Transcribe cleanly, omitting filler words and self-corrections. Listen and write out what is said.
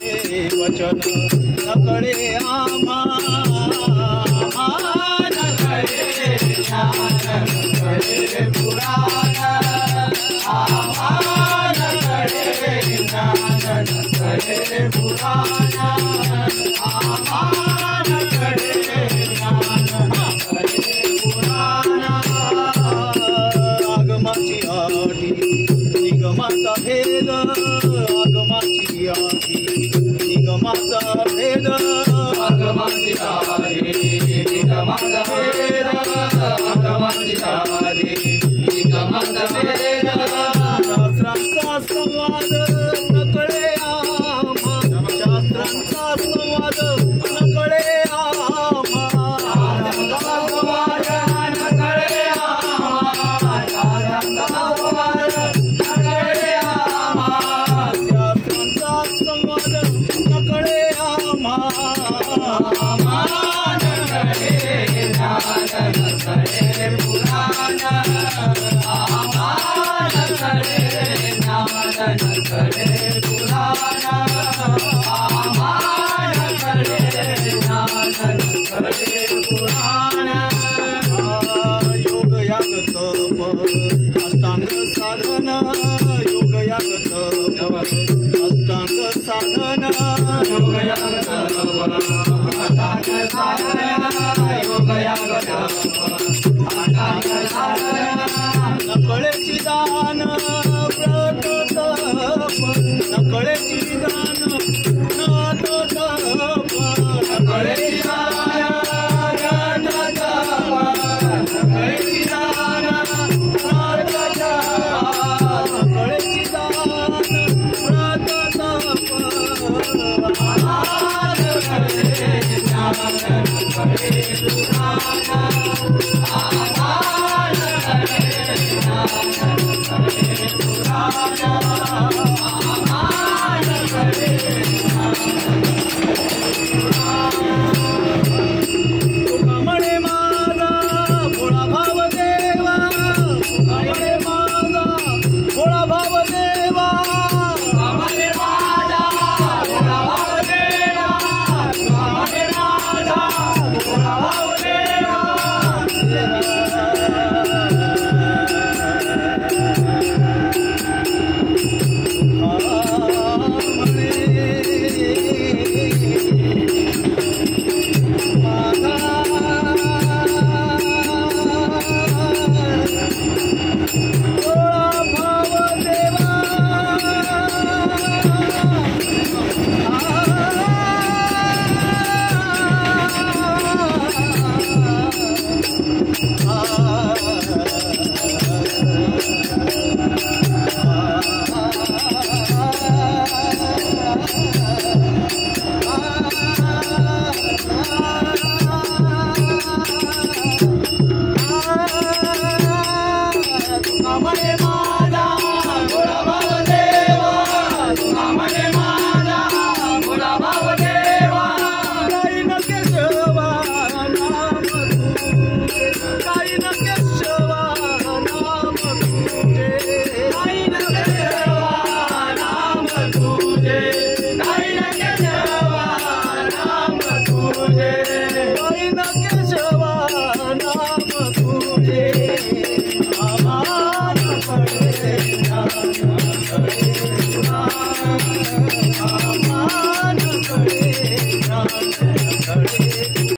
वचन नकळे आम्हा नकळे ज्ञान नकळे पुराण आम्हा नकळे ज्ञान नकळे पुराण आम्हा नकळे ज्ञान नकळे पुराण आगमाची आठी निगमाचा भेद आगमाची आठी निगमाचा भेद आगमाची आठी निगमाचा भेद आगमाची आठी निगमाचा भेद शास्त्रांचा संवाद नकळे आम्हा शास्त्रांचा संवाद नकळे आम्हा शास्त्रांचा संवाद नकळे आम्हा शास्त्रांचा संवाद नकळे आम्हा शास्त्रांचा संवाद नकळे आम्हा नकळे ज्ञान नकळे पुराण आम्हा नकळे ज्ञान नकळे पुराण आम्हा नकळे ज्ञान नकळे पुराण योग याग तप अष्टांग साधन योग याग तप अष्टांग साधन योग याग तप अष्टांग साधन योग याग तप अष्टांग साधन नकळेची दान व्रत तप नकळेची दान व्रत तप नकळेची दान व्रत तप नकळेची दान व्रत तप नकळेची दान व्रत तप नकळे ज्ञान नकळे पुराण